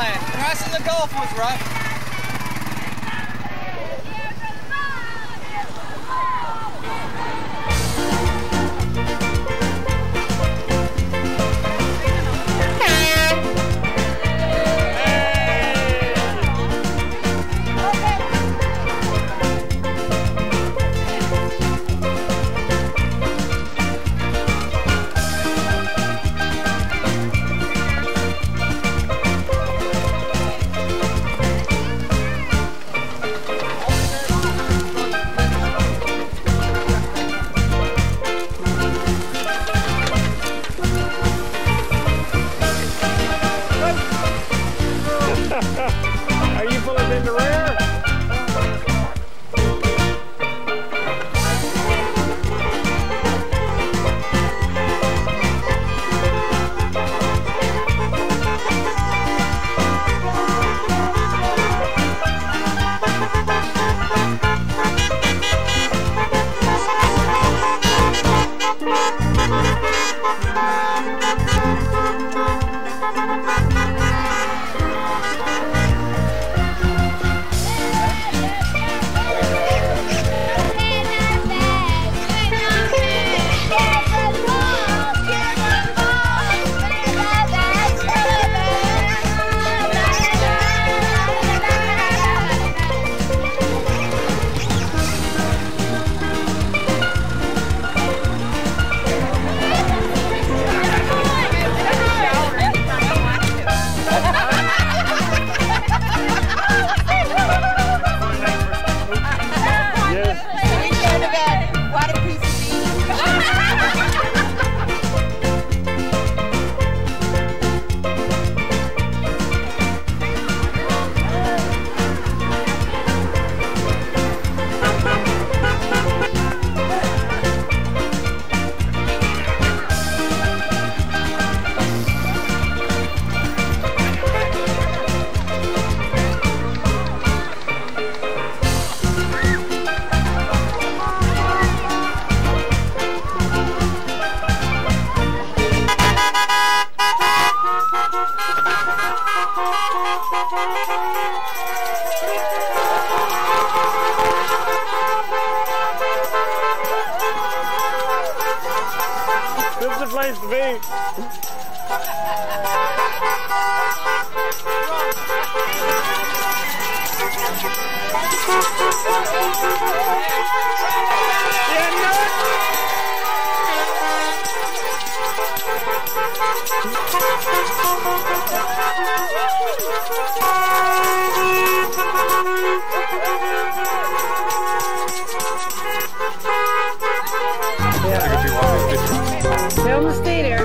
Aye, crossing the Gulf was rough. Are you pulling in the rear? This is the place to be. Tell them to stay there.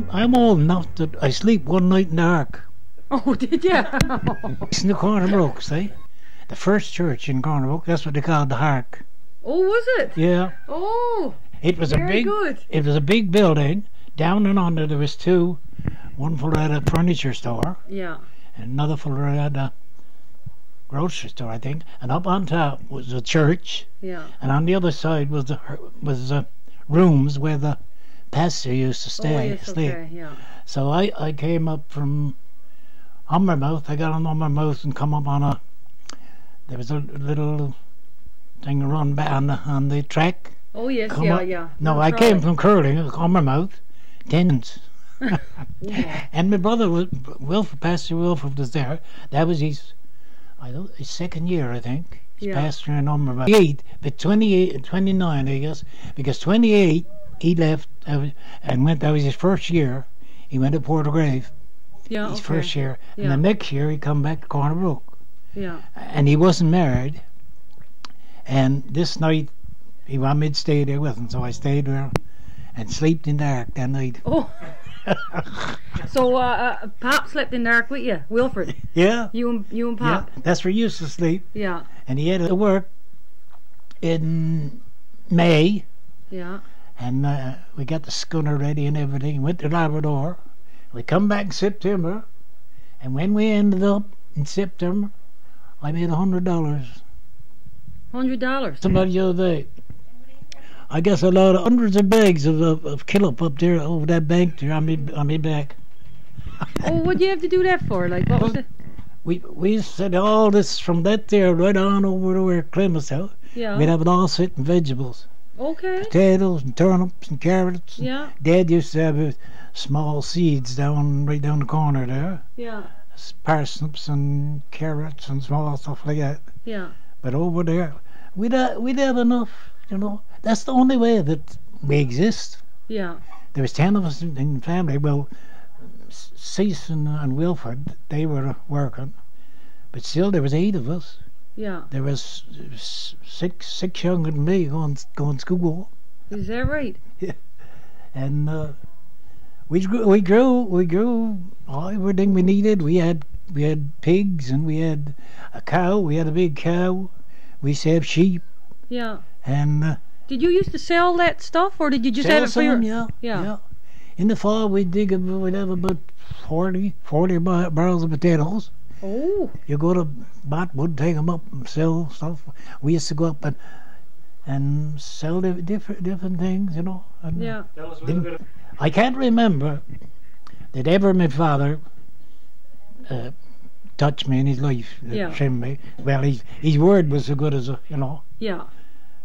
I'm old enough that I sleep one night in the Ark. Oh, did you? It's in the Corner Brook, see? The first church in Corner Brook, that's what they called the Ark. Oh, was it? Yeah. Oh, it was very good. It was a big building. Down and under there was two. One full of a furniture store. Yeah. And another full of a grocery store, I think. And up on top was the church. Yeah. And on the other side was the rooms where the pastor used to stay. Oh, yes, sleep. okay, yeah. So I came up from Humbermouth. I got on Humbermouth and come up on there was a little thing to run back on the track. Oh yes, Come yeah, up. yeah. No, I came from curling, Humbermouth, Tennants. And my brother was Pastor Wilford was there. That was his second year, I think. He's pastor in Humbermouth. 28, but 28, 29, I guess, because 28 he left and went. That was his first year. He went to Portagrave. Yeah. His Okay. first year, Yeah. and the next year he come back to Corner Brook, Yeah. and he wasn't married. And this night, he wanted me to stay there with him, so I stayed there and slept in the dark that night. Oh. So Pop slept in the dark with you, Wilfred. Yeah, You and yeah, Pop. that's where he used to sleep. Yeah. And he had to work in May, Yeah. and we got the schooner ready and everything. Went to Labrador. We come back in September, and when we ended up in September, I made $100. $100. Somebody the other day. I guess a lot of hundreds of bags of killop up there over that bank there on me back. Oh, what'd you have to do that for? Like, what was it? We said all this from that there right on over to where Clemens out. Yeah. We'd have it all set in vegetables. Okay. Potatoes and turnips and carrots. Yeah. Dad used to have small seeds right down the corner there. Yeah. Parsnips and carrots and small stuff like that. Yeah. But over there, we'd have enough, you know. That's the only way that we exist. Yeah. There was 10 of us in the family. Well, Cease and Wilfred, they were working. But still, there was 8 of us. Yeah. There was six younger than me going to school. Is that right? And we grew all everything we needed. We had pigs, and we had a cow. We had a big cow. We used to have sheep. Yeah. And Did you used to sell that stuff, or did you just have it for your... yeah. Yeah. In the fall, we'd have about 40 barrels of potatoes. Oh. You go to Botwood, take them up and sell stuff. We used to go up and sell different things, you know. And Yeah. I can't remember that ever my father touched me in his life, Yeah. trimmed me. Well, his word was so good as you know. Yeah.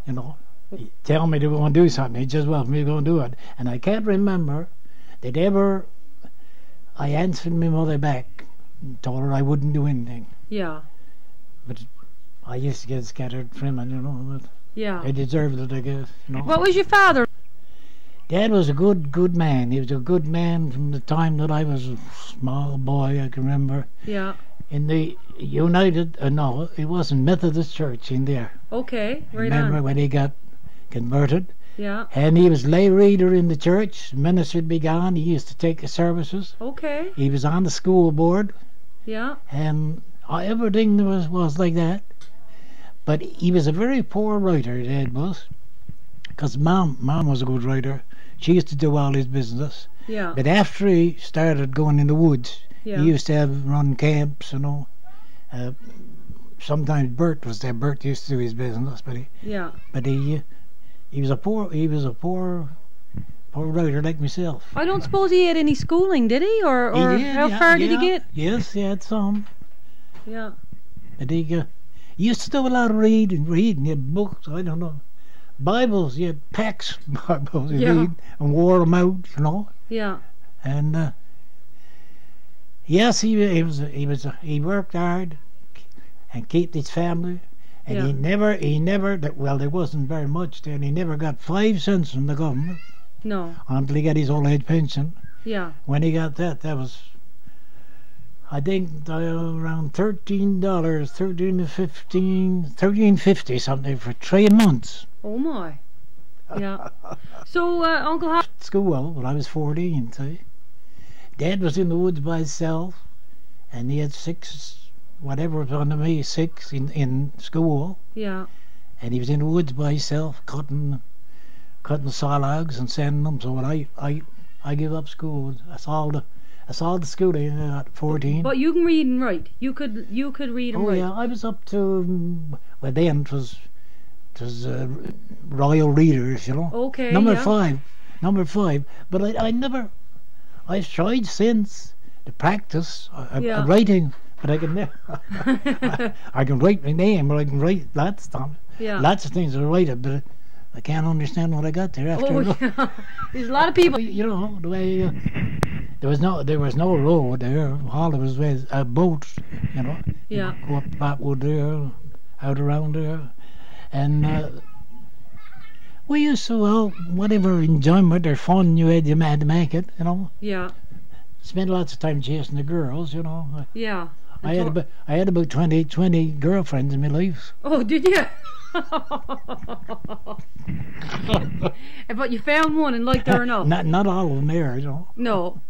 You know, he'd tell me to go and do something. He just welcomed me to go and do it. And I can't remember that ever I answered my mother back and told her I wouldn't do anything. Yeah. But I used to get scattered from it, you know. But Yeah. I deserved it, I guess. You know. What was your father? Dad was a good man. He was a good man from the time that I was a small boy. I can remember Yeah. in the United. No, it wasn't Methodist Church in there. Okay. Right Remember on. when he got converted? Yeah. And he was lay reader in the church. Minister'd be gone. He used to take the services. Okay. He was on the school board, Yeah. and everything was like that. But he was a very poor writer, Dad was, because Mom was a good writer. She used to do all his business. Yeah. But after he started going in the woods, Yeah. he used to run camps, you know. Sometimes Bert was there. Bert used to do his business, but he was a poor writer like myself. I don't suppose he had any schooling, did he? Or He did, how yeah, far did he yeah. get? Yes, he had some. Yeah. But he used to do a lot of reading. He had books, I don't know. Bibles, he had packs of Bibles he Yeah. read and wore them out, you know. Yeah. And yes, he worked hard and kept his family. And Yeah. he never, well, there wasn't very much then. He never got 5 cents from the government No. until he got his old age pension. Yeah. When he got that was, I think, around $13, 13 to 15, $13.50 something for 3 months. Oh my. Yeah. So, Uncle Hop. School when I was 14, see. Dad was in the woods by himself, and he had 6, whatever was under me, 6 in school, Yeah. and he was in the woods by himself, cutting saw logs and sending them. So when I give up school, that's all the schooling I got at 14. But you can read and write. You could read and Oh write. yeah, I was up to well then it was royal readers, you know. Okay. Number yeah. 5. But I've tried since to practice Yeah. writing, but I can never. I can write my name, or I can write lots of them. Yeah. Lots of things to write it, but I can't understand what I got there after. Oh yeah. There's a lot of people. You know the way there was no road there. All there was a boat. You know. Yeah. Go up Botwood there, out around there, and We used to, well, whatever enjoyment or fun you had to make it, you know. Yeah. Spent lots of time chasing the girls, you know. Yeah. I had about 20 girlfriends in my life. Oh, did you? But you found one and liked her enough. Not all of them there, you know. No.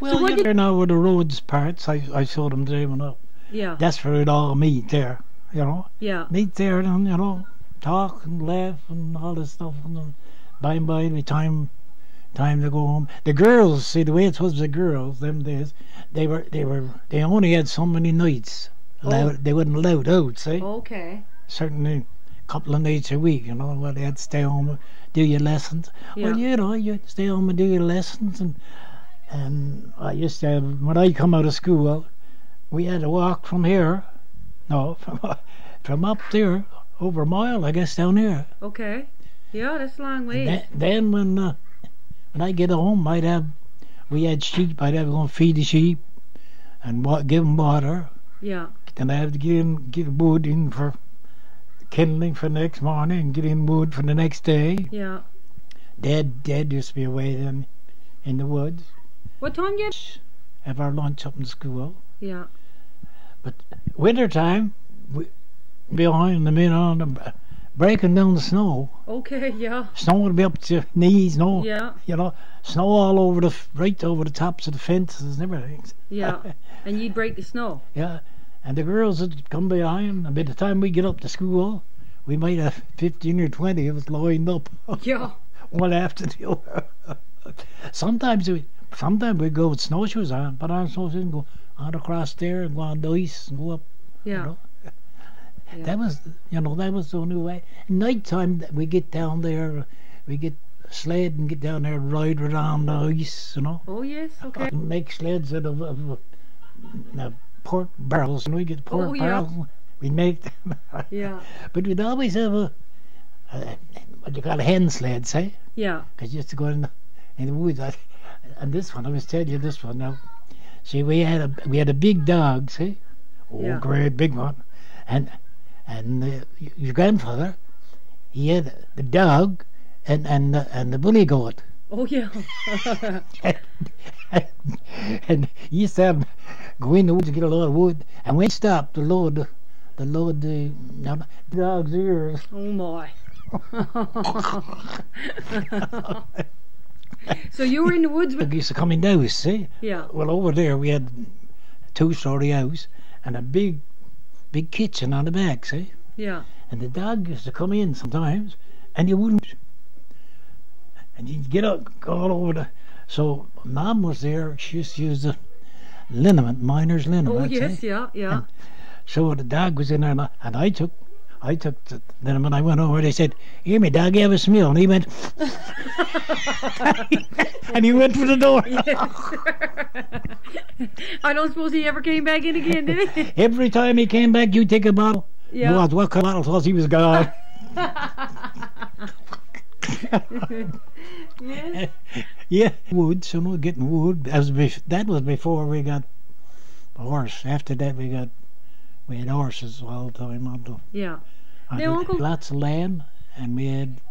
Well, So you know where the roads parts, I saw them driving up. Yeah. That's where it all meet there, you know. Yeah. Meet there and, you know, talk and laugh and all this stuff. And then by and by, the time to go home. The girls, see, the way it was with the girls, them days, they only had so many nights. They wouldn't allowed out, see. Okay. Certainly a couple of nights a week, you know, where they had to stay home, do your lessons. Yeah. Well, you know, you stay home and do your lessons. And I used to have, when I come out of school, we had to walk from here, no, from up there, over a mile, I guess, down here. Okay. Yeah, that's a long way. Then when I get home, we had sheep, I'd have to go and feed the sheep and give them water. Yeah. Then I have to get wood in for kindling for the next morning, get in wood for the next day. Yeah. Dad used to be away then in the woods. What time you have our lunch up in school. Yeah. But winter time, we behind the men on the breaking down the snow. Okay, yeah. Snow would be up to knees, no. Yeah. You know, snow all over right over the tops of the fences and everything. Yeah. And you'd break the snow. Yeah. And the girls would come behind, and by the time we get up to school, we might have 15 or 20 of us lined up. Yeah. One after the other. Sometimes we'd go with snowshoes on, but on snowshoes and go out across there and go on the ice and go up. Yeah. You know? Yeah. That was the only way. Night time we get down there, we get a sled and get down there and ride around the ice, you know. Oh yes, okay. Make sleds out of pork barrels, and we get pork barrels. We make them. Yeah. But we'd always have what you call a hen sled, say? Yeah. Because you used to go in the woods. And this one, I was telling you this one now. See, we had a big dog, see? Oh, Yeah. great big one. And your grandfather, he had the dog and the bully goat. Oh yeah. And he used to have go in the woods to get a load of wood, and when he stopped to load the dog's ears. Oh my. So you were in the woods with... He used to come in the house, see? Yeah. Well, over there we had a 2-story house and a big kitchen on the back, see? Yeah. And the dog used to come in sometimes, and you wouldn't. And you'd get up, go all over the... So Mom was there. She used to use the liniment, miner's liniment. Oh yes, see? yeah, yeah. And so the dog was in there, and I took the liniment. I went over. They said, "Here, me dog, have a smell." And he went, and he went for the door. Yes. I don't suppose he ever came back in again, did he? Every time he came back, you take a bottle. Yeah. What kind of bottle was he was gone? Yes. Yeah, wood. So no getting wood. That was before we got a horse. After that, we had horses all the time. Yeah. And Now, Uncle... lots of land, and we had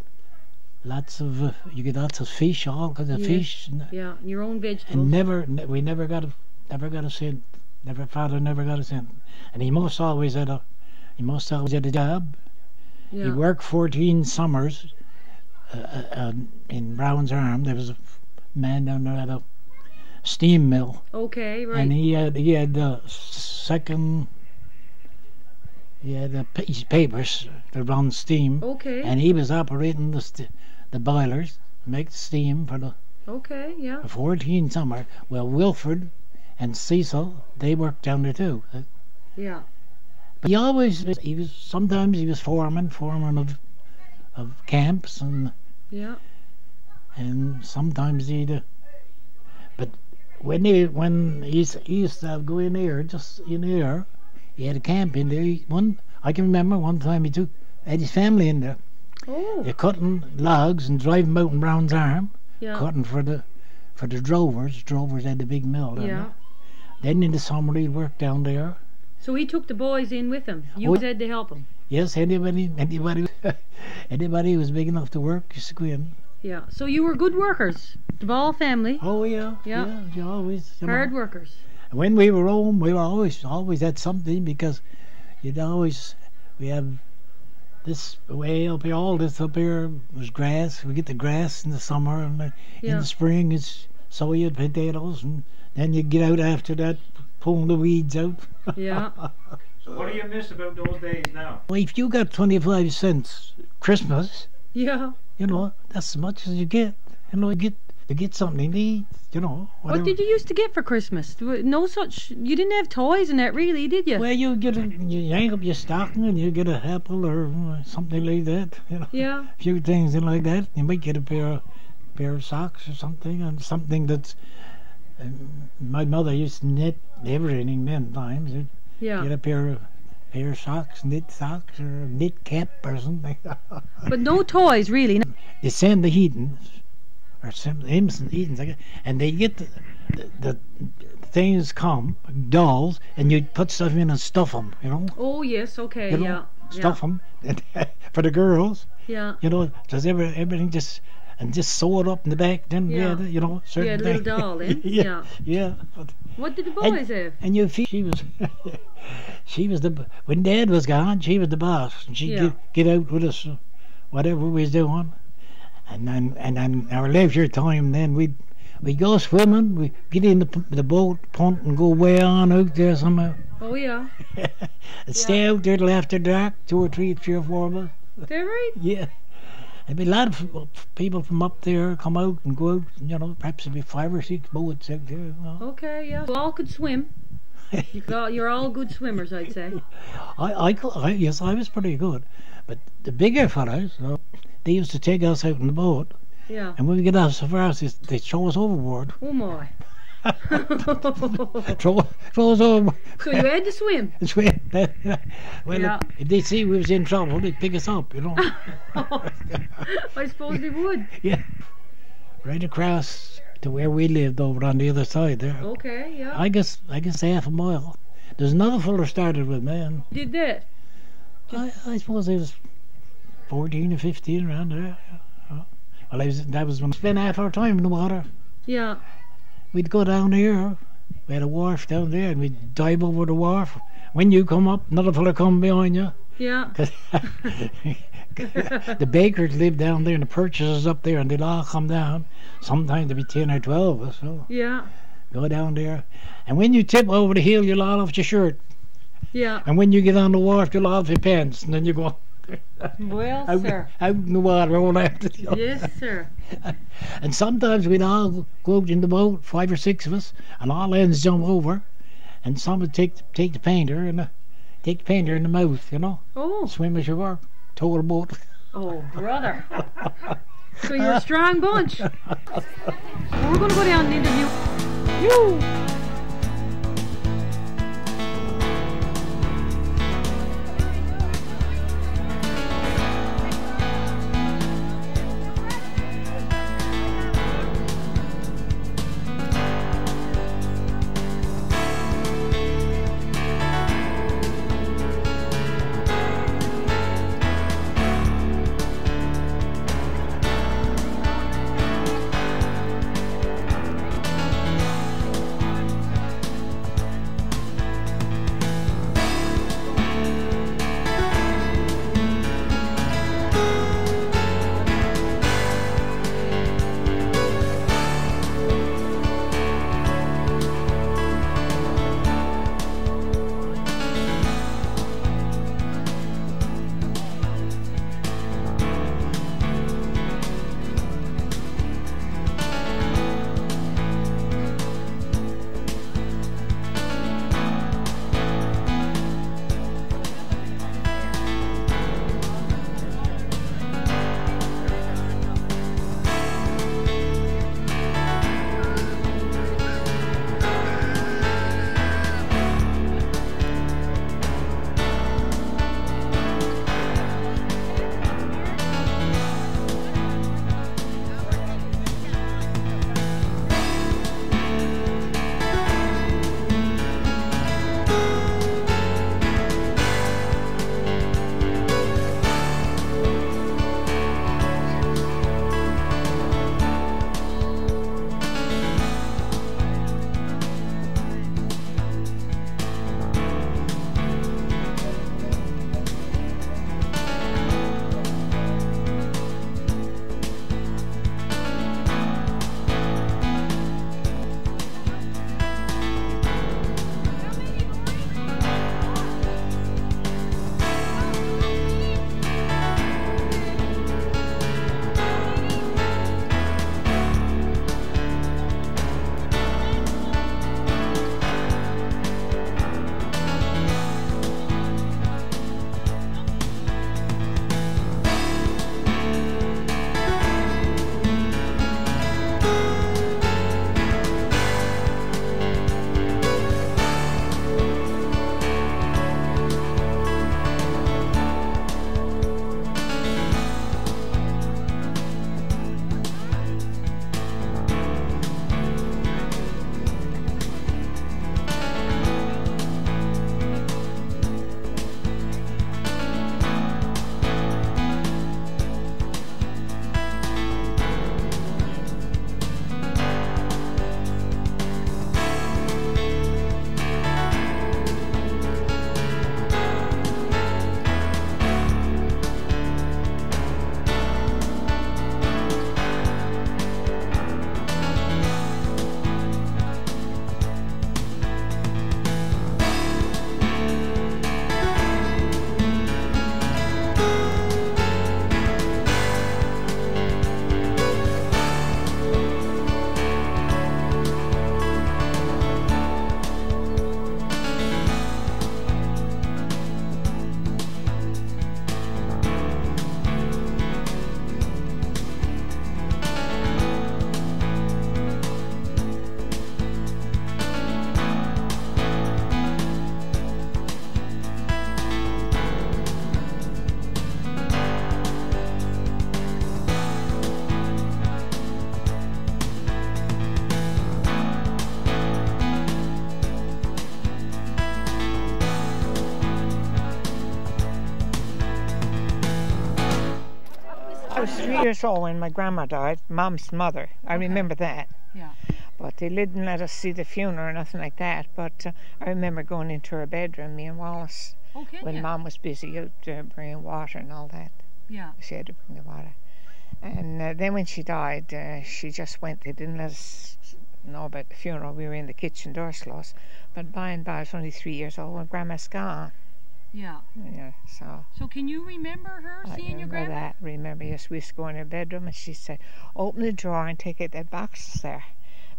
lots of you get lots of fish, all kinds of fish. Yeah, your own vegetables. And we never got a cent. Father never got a cent, and he must always had a job. Yeah. He worked 14 summers in Brown's Arm. There was a man down there at a steam mill. Okay, right. And he had the second. He had a piece of papers to run steam. Okay. And he was operating the boilers, make the steam for the. Okay, yeah. 14 summer. Well, Wilfred and Cecil, they worked down there too. Yeah. But sometimes he was foreman of camps, and Yeah. and sometimes he'd. But when he used to go in there, just in there, he had a camp in there. I can remember one time he had his family in there. Oh. They're cutting logs and driving them out in Brown's Arm, Yeah. cutting for the drovers. Drovers had the big mill down Yeah. there. Then in the summer he'd work down there. So he took the boys in with him. You Oh, had to help him. Yes, anybody who was big enough to work used to go in. Yeah. So you were good workers, the Ball family. Oh yeah, Yeah. You always Hard workers. When we were home, we were always had something because we have this way up here. All this up here was grass. We get the grass in the summer, and in the spring it's soy and potatoes, and then you get out after that, pulling the weeds out. Yeah. So what do you miss about those days now? Well, if you got 25 cents Christmas, Yeah. you know that's as much as you get. You know, you get something to eat. You know. What did you used to get for Christmas? No such. You didn't have toys and that, really, did you? Well, you hang up your stocking and you get a apple or something like that. You know. Yeah. A few things in like that. You might get a pair of socks or something, and something that's. My mother used to knit everything then times. Yeah. Get a pair of socks, knit socks, or a knit cap or something. But no toys, really. They send the heathens, or send the heathens, and they get the things come, dolls, and you put stuff in and stuff them, you know. Oh, yes, okay, You know, yeah. stuff them for the girls. Yeah. You know, does everything just sew it up in the back. Then Yeah. you know, certain Yeah, a little things. doll, eh? yeah, yeah. But, What did the boys have? and you feel she was when Dad was gone, she was the boss, and she'd Yeah. get out with us, whatever we was doing, and then our leisure time, then we'd go swimming, we get in the boat, punt, and go way on out there somehow, Oh, yeah. and stay out there till after dark, 2 or 3 or 4 of us. Is that right? Yeah. There'd be a lot of people from up there come out and go out, you know, perhaps there'd be 5 or 6 boats out there. You know. Okay, yeah. You all could swim. You're all good swimmers, I'd say. Yes, I was pretty good. But the bigger fellas, they used to take us out in the boat, Yeah. and when we get out so far, they'd throw us overboard. Oh, my. throw us overboard. So you had to swim? Swim. Well, Yeah. if they see we was in trouble, they'd pick us up, you know. I suppose they would. Yeah. Right across to where we lived over on the other side there. Okay, yeah. I guess half a mile. There's another fella started with me, and Did that? I suppose I was 14 or 15 around there. Well, that was when we spent half our time in the water. Yeah. We'd go down here. We had a wharf down there, and we'd dive over the wharf. When you come up, another fella come behind you. Yeah. 'Cause the bakers live down there, and the purchasers up there, and they'd all come down. Sometimes there'd be 10 or 12 of us. So Yeah. go down there, and when you tip over the hill, you'll all off your shirt. Yeah. And when you get on the wharf, you'll off your pants, and then you go Well, out, sir. out in the water all after. Yes, sir. And sometimes we'd all go out in the boat, 5 or 6 of us, and all ends jump over, and some would take the painter and take the painter in the mouth, you know, Oh. swim as you were, tow the boat. Oh, brother. So you're a strong bunch. We're going to go down and interview you. I was 3 years old when my grandma died, Mom's mother. I remember that. Yeah. But they didn't let us see the funeral or nothing like that. But I remember going into her bedroom, me and Wallace, when Mom was busy out bringing water and all that. Yeah. She had to bring the water. And then when she died, she just went. They didn't let us know about the funeral. We were in the kitchen doors closed. But by and by, I was only 3 years old when Grandma's gone. Yeah. Yeah, so. So can you remember her seeing your grandma? That. Remember, yes, we used to go in her bedroom and she'd say, open the drawer and take out that box there.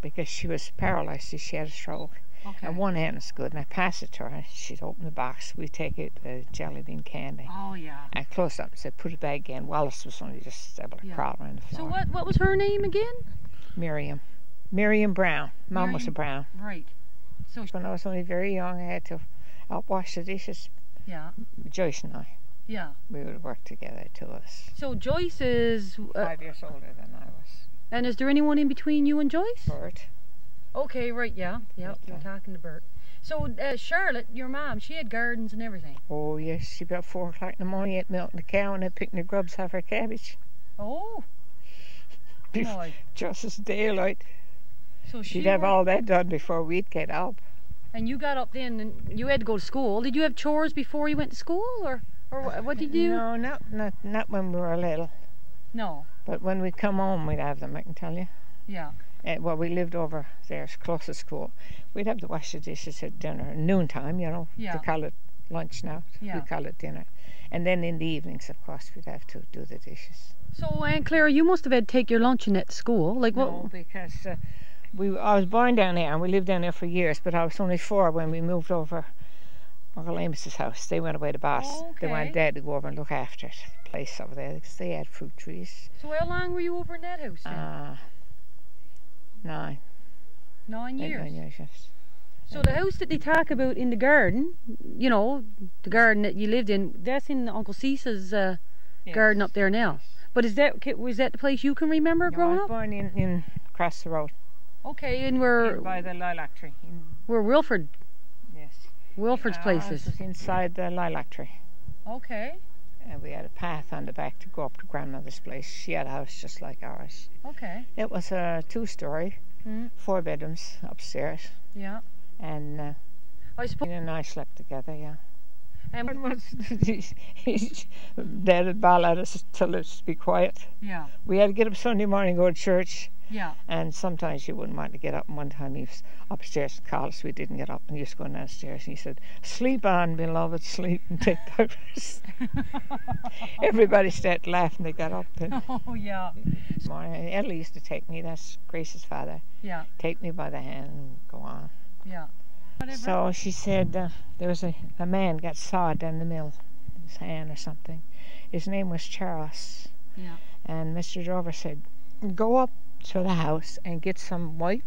Because she was paralyzed, she had a stroke. Okay. And one hand was good, and I passed it to her, and she'd open the box. We'd take out the jelly bean candy. Oh, yeah. And close up and said, put it back again. Wallace was only just able to crawl around the floor. So what was her name again? Miriam. Miriam Brown. Mom was a Brown. Right. So when I was only very young, I had to help wash the dishes. Yeah. Joyce and I. Yeah. We would work together, two of us. So Joyce is 5 years older than I was. And is there anyone in between you and Joyce? Bert. Okay, right, yeah. Yeah, you're talking to Bert. So Charlotte, your mom, she had gardens and everything. Oh yes, she about 4 o'clock in the morning ate milk in the cow and picking the grubs off her cabbage. Oh. Boy. Just as daylight. So she'd have all that done before we'd get up. And you got up then and you had to go to school. Did you have chores before you went to school or what did you do? No, not when we were little. No. But when we'd come home we'd have them, I can tell you. Yeah. Well, we lived over there, close to school. We'd have to wash the dishes at dinner, noontime, you know. Yeah. They call it lunch now. Yeah. We call it dinner. And then in the evenings, of course, we'd have to do the dishes. So, Aunt Clara, you must have had to take your luncheon at school. Like what? No, because I was born down there and we lived down there for years, but I was only 4 when we moved over Uncle Amos's house. They went away to Boss. Oh, okay. They wanted Dad to go over and look after it, the place over there, because they had fruit trees. So how long were you over in that house then? 9. 9 years? 9 years, yes. So the house that they talk about in the garden, you know, the garden that you lived in, that's in Uncle Cease's garden up there now. But was that the place you can remember growing up? I was born in across the road. Okay, and we're by the lilac tree. We're Wilford. Yes. Wilford's places. It was inside the lilac tree. Okay. And we had a path on the back to go up to Grandmother's place. She had a house just like ours. Okay. It was a 2-story, 4 bedrooms upstairs. Yeah. And I suppose. And I slept together, yeah. And Dad would bawl at us tell us to be quiet. Yeah. We had to get up Sunday morning and go to church. Yeah. And sometimes you wouldn't want to get up. And one time he was upstairs and called us. We didn't get up and he was going downstairs. And he said, sleep on, beloved, sleep and take the rest. Everybody started laughing. They got up. And oh, yeah. Ellie used to take me, that's Grace's father. Yeah. Take me by the hand and go on. Yeah. Whatever. So she said there was a man got sawed down the mill, his hand or something. His name was Charles. Yeah. And Mr. Drover said, go up to the house and get some white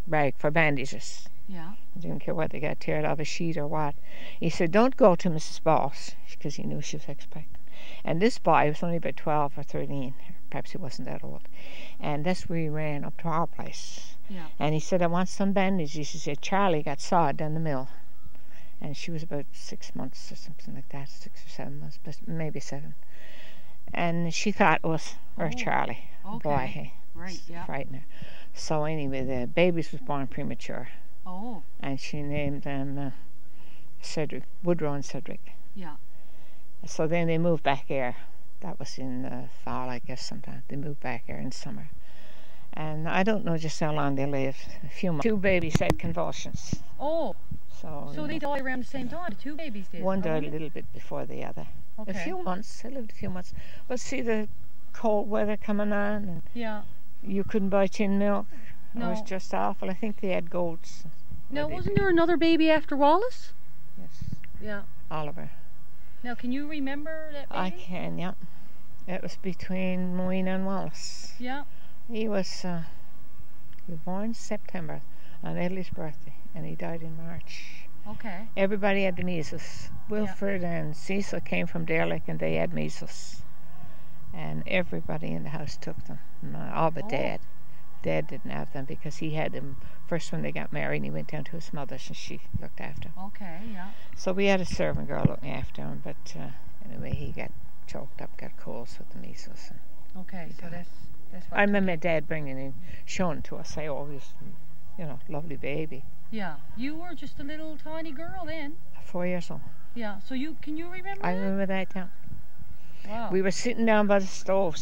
rag for bandages. Yeah. I didn't care what they got teared off a sheet or what. He said, don't go to Mrs. Boss, because he knew she was expecting. And this boy was only about 12 or 13. Perhaps he wasn't that old. And that's where he ran up to our place. Yeah. And he said, I want some bandages. He said, Charlie got sawed down the mill. And she was about 6 months or something like that, 6 or 7 months, but maybe 7. And she thought it was her Charlie. Okay. Boy, right, yeah. Frightened her. So anyway, the babies was born premature. Oh. And she named them Cedric, Woodrow and Cedric. Yeah. So then they moved back here. That was in the fall, I guess, sometime. They moved back here in summer. And I don't know just how long they lived. A few months. 2 babies had convulsions. Oh. So they died around the same time. The 2 babies did. One died a little bit before the other. Okay. A few months. They lived a few months. But see the cold weather coming on, and yeah. You couldn't buy tin milk. No. It was just awful. I think they had goats. Now, wasn't there another baby after Wallace? Yes. Yeah. Oliver. Now, can you remember that baby? I can, yeah. It was between Moina and Wallace. Yeah. He was born in September on Ellie's birthday, and he died in March. Okay. Everybody had the measles. Wilfred and Cecil came from Derlick, and they had measles. And everybody in the house took them, all but Dad. Dad didn't have them because he had them first when they got married, and he went down to his mother's, and she looked after him. Okay, yeah. So we had a servant girl looking after him, but anyway, he got choked up, got colds with the measles. Okay, so that's what. I remember my dad bringing him, showing to us, say, oh, this, lovely baby. Yeah, you were just a little tiny girl then. 4 years old. Yeah, so can you remember I that? remember that, yeah. Wow. We were sitting down by the stove,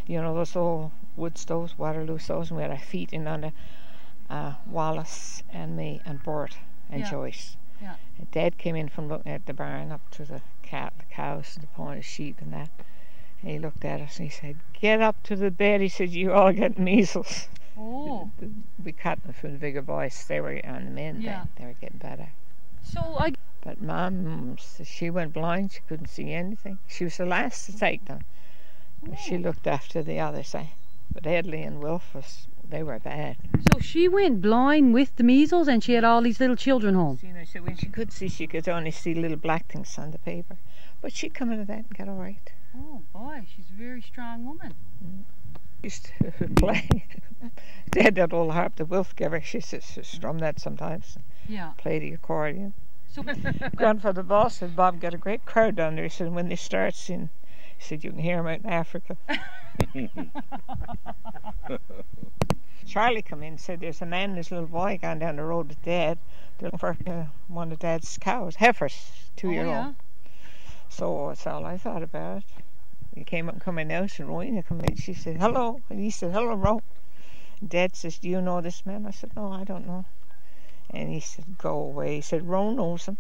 those old wood stoves, Waterloo stoves, and we had our feet in under Wallace and me and Bert and Joyce. Yeah. And Dad came in from looking at the barn up to the cows and the pond of sheep and that. And he looked at us and he said, get up to the bed. He said, you all get measles. Oh. We cut them from the bigger boys. They were on the men then. They were getting better. But Mum, she went blind. She couldn't see anything. She was the last to take them. She looked after the others. But Edley and Wilf, they were bad. So she went blind with the measles and she had all these little children home? So when she could see, she could only see little black things on the paper. But she'd come into that and get all right. Oh boy, she's a very strong woman. Used to play. They had that old harp the Wilf gave her. She used to strum that sometimes. Yeah. Play the accordion. So Grandfather Boss said, Bob, got a great crowd down there. He said, when they start singing, he said, you can hear them out in Africa. Charlie come in and said, there's a man and his little boy gone down the road with Dad. They're looking for one of Dad's cows, heifers, 2-year-old. So that's all I thought about it. He came up and come in the house and Rowena come in. She said, hello. And he said, hello, Ro. Dad says, do you know this man? I said, no, I don't know. And he said, go away. He said, Ro knows him.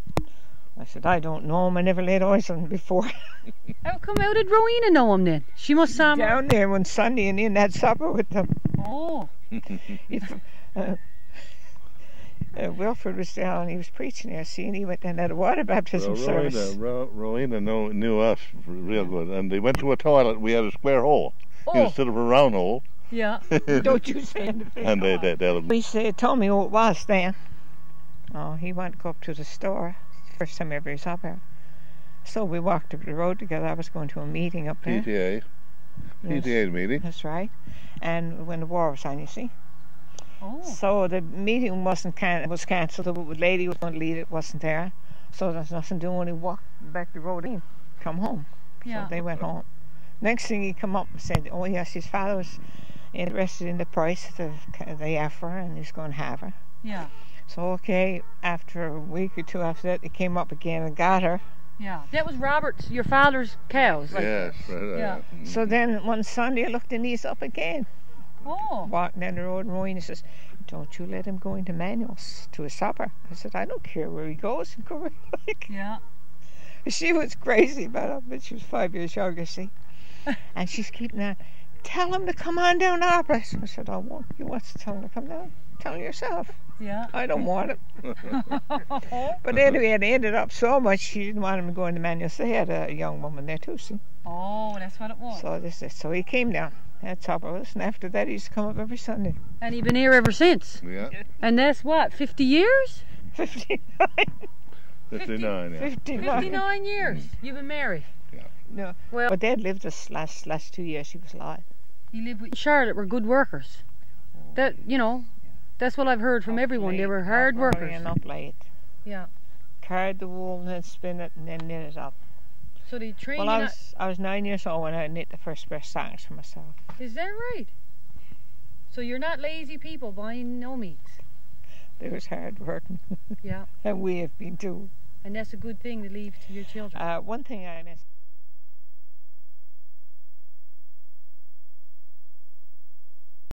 I said, I don't know him. I never laid eyes on him before. how did Rowena know him then? She must have down there one Sunday and in had supper with them. Oh. Wilfred was down, he was preaching there, see, and he went and had a water baptism service. Rowena knew us real good, and they went to a toilet. We had a square hole instead of a round hole. Yeah. Don't you say anything. And they told me who it was then. Oh, he went to go up to the store. First time ever he was up there. So we walked up the road together. I was going to a meeting up there. PTA meeting. That's right. And when the war was on, you see. Oh. So the meeting was cancelled. The lady who was going to lead it wasn't there. So there's nothing doing. He walked back the road and come home. Yeah. So they went home. Next thing he come up and said, oh yes, his father was interested in the price of the heifer and he's going to have her. Yeah. So okay, after a week or two after that, they came up again and got her. Yeah. That was Robert's, your father's cows. Yes. Right. Yeah. So then one Sunday I looked and he's up again. Oh. Walking down the road and Rowena says, don't you let him go into Manuel's to a supper. I said, I don't care where he goes. He'll go where he like. Yeah. She was crazy about it, but she was 5 years younger, see. And she's keeping on, tell him to come on down our place. I said, I won't. You want to tell him to come down? Tell him yourself. Yeah. I don't want it. But anyway, it ended up so much she didn't want him to go into Manuel's. They had a young woman there too, see. Oh, that's what it was. So he came down. Had supper with us, and after that he's come up every Sunday. And he's been here ever since. Yeah. And that's what, 50 years? 59. 59. Yeah. 59 years. You've been married. Yeah. No. Well, But Dad lived this last 2 years he was alive. he lived with Charlotte. Were good workers. That that's what I've heard from everyone. They were hard workers. And up late. Yeah. Card the wool and then spin it and then knit it up. So they trained Well, you. I was 9 years old when I knit the first pair of stockings for myself. Is that right? So you're not lazy people by no means. They was hard working. Yeah. And we have been too. And that's a good thing to leave to your children. One thing I miss.